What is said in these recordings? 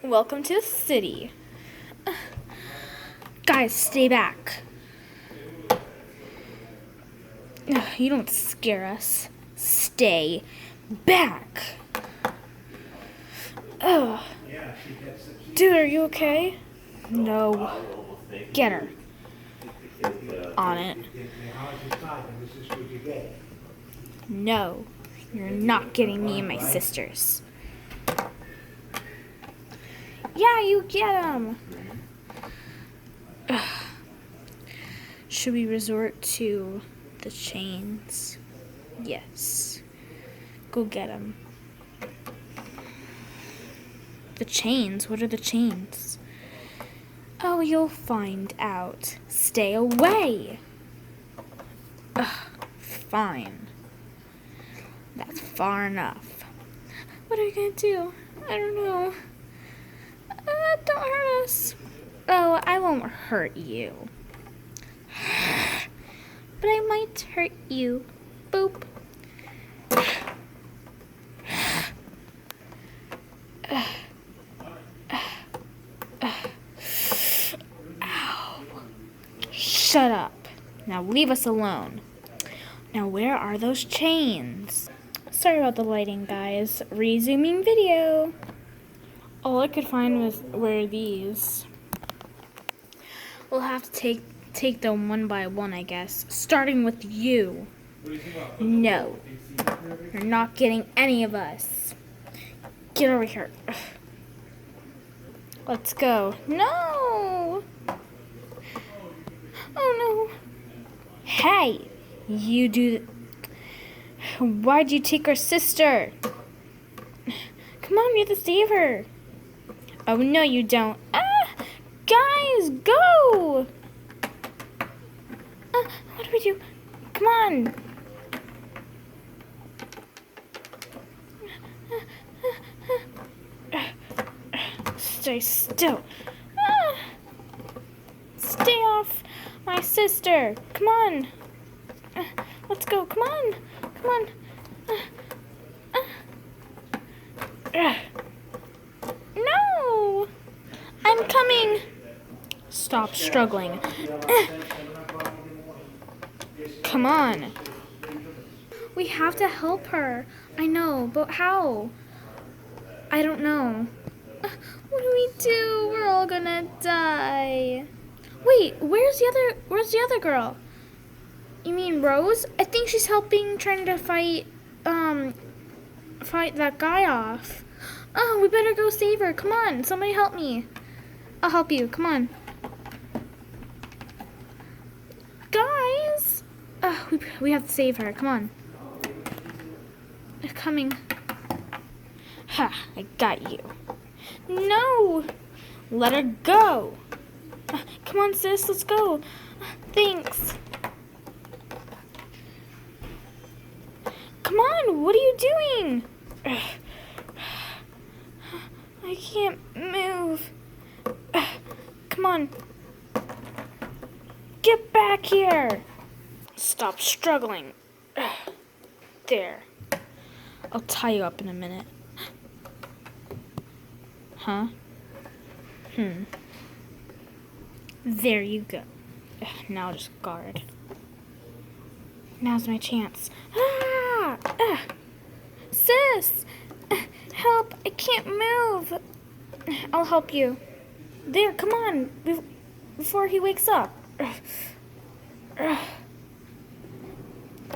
Welcome to the city. Guys, stay back. You don't scare us. Stay back. Ugh. Dude, are you okay? No. Get her. On it. No. You're not getting me and my sisters. Yeah, you get them. Should we resort to the chains? Yes. Go get them. The chains? What are the chains? Oh, you'll find out. Stay away. Fine. That's far enough. What are we gonna do? I don't know. Don't hurt us. Oh, I won't hurt you. But I might hurt you. Boop. Ow. Shut up. Now leave us alone. Now where are those chains? Sorry about the lighting, guys. Resuming video. All I could find were these. We'll have to take them one by one, I guess. Starting with you. No. You're not getting any of us. Get over here. Let's go. No! Oh no. Hey! You do... Why'd you take our sister? Come on, you have to save her. Oh, no, you don't. Guys, go! What do we do? Come on. Stay still. Stay off my sister. Come on. Let's go. Come on. Come on. No! I'm coming. Stop struggling. Come on. We have to help her. I know, but how? I don't know. What do we do? We're all gonna die. Wait, where's the other girl? You mean Rose? I think she's trying to fight that guy off. Oh, we better go save her. Come on, somebody help me. I'll help you. Come on. Guys! We have to save her. Come on. They're coming. Ha, I got you. No! Let her go. Come on, sis, let's go. Thanks. Come on, what are you doing? I can't move. Come on. Get back here. Stop struggling. There. I'll tie you up in a minute. Huh? There you go. Now I'll just guard. Now's my chance. Sis! Help! I can't move! I'll help you. There, come on! Before he wakes up.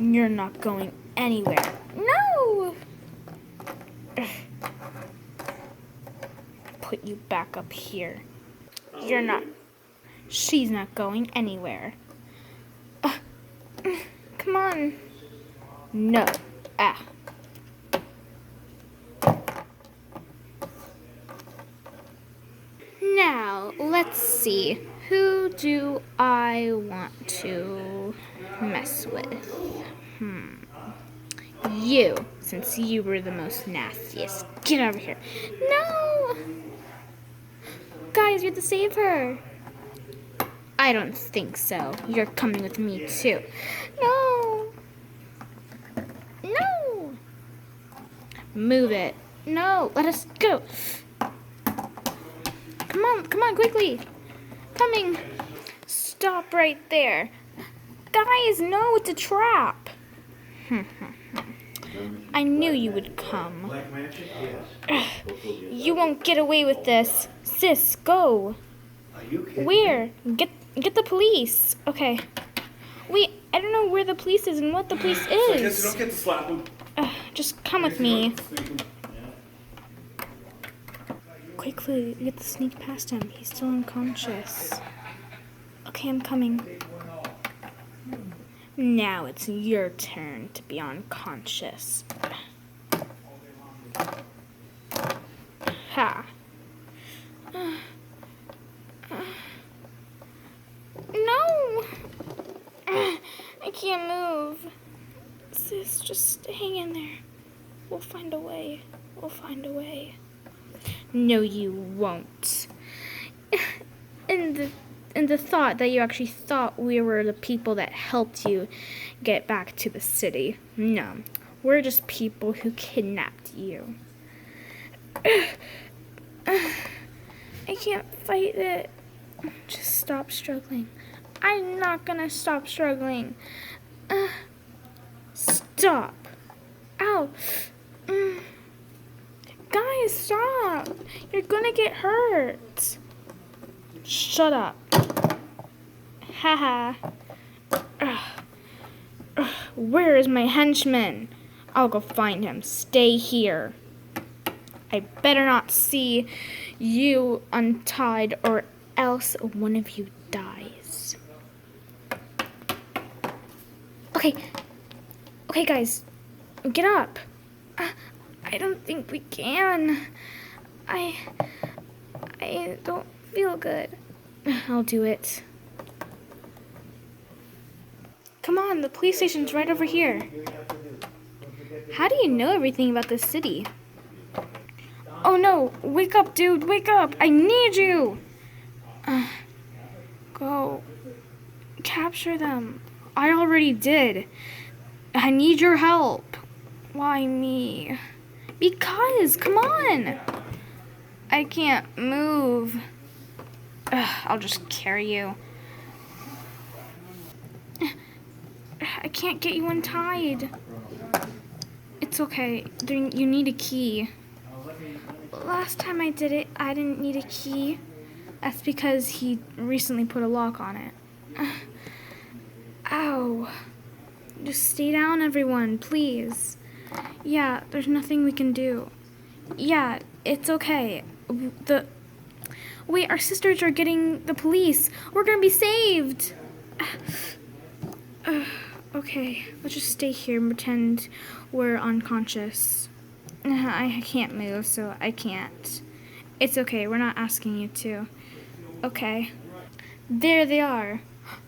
You're not going anywhere. No! Put you back up here. You're not. She's not going anywhere. Come on. No. Now, let's see. Who do I want to mess with? You, since you were the most nastiest. Get over here. No! Guys, we have to save her. I don't think so. You're coming with me, too. No! No! Move it. No, let us go. Come on, quickly. Coming. Stop right there. Guys, no, it's a trap. I knew you would come. You won't get away with this. Sis, go. Where? Get the police. Okay. Wait, I don't know where the police is and what the police So I guess you is. don't get to slap him. Just come with me. Quickly, we have to sneak past him. He's still unconscious. Okay, I'm coming. Now it's your turn to be unconscious. Ha. No! I can't move. Sis, just hang in there. We'll find a way. We'll find a way. No, you won't. And the thought that you actually thought we were the people that helped you get back to the city. No, we're just people who kidnapped you. I can't fight it. Just stop struggling. I'm not gonna stop struggling. Stop. Ow. Guys, stop. You're gonna get hurt. Shut up. Haha. Where is my henchman? I'll go find him. Stay here. I better not see you untied or else one of you dies. Okay. Okay, guys. Get up. I don't think we can. I don't feel good. I'll do it. Come on, the police station's right over here. How do you know everything about this city? Oh no, wake up, dude, wake up. I need you. Go. Capture them. I already did. I need your help. Why me? Because, come on. I can't move. I'll just carry you. I can't get you untied. It's okay. You need a key. Last time I did it, I didn't need a key. That's because he recently put a lock on it. Ow. Just stay down, everyone, please. Yeah, there's nothing we can do. Yeah, it's okay. Wait, our sisters are getting the police. We're gonna be saved. Okay, let's just stay here and pretend we're unconscious. I can't move, so I can't. It's okay, we're not asking you to. Okay. There they are.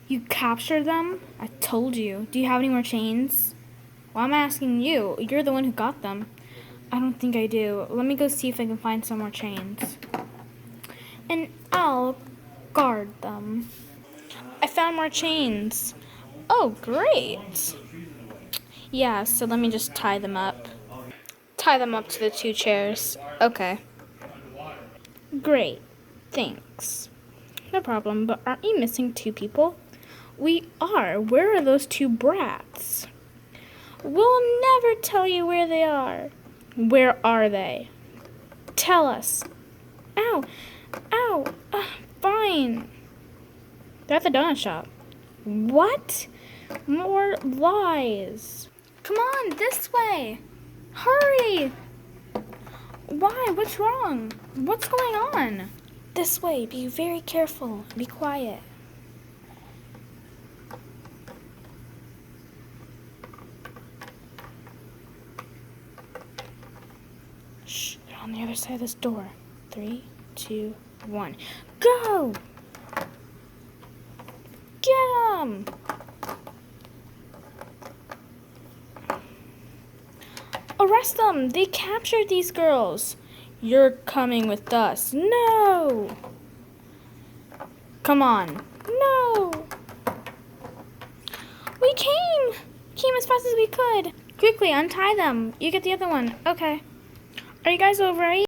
You captured them? I told you. Do you have any more chains? Well, I'm asking you. You're the one who got them. I don't think I do. Let me go see if I can find some more chains. And I'll guard them. I found more chains. Oh, great. Yeah, so let me just tie them up. Tie them up to the 2 chairs. Okay. Great. Thanks. No problem, but aren't you missing 2 people? We are. Where are those 2 brats? We'll never tell you where they are. Where are they? Tell us. Ow. Ow. Fine. They're at the donut shop. What? More lies. Come on, this way. Hurry. Why? What's wrong? What's going on? This way. Be very careful. Be quiet. Shh. They're on the other side of this door. 3, 2, 1. Go! Get them! Arrest them! They captured these girls. You're coming with us. No! Come on. No! We came! Came as fast as we could. Quickly, untie them. You get the other one. Okay. Are you guys all right?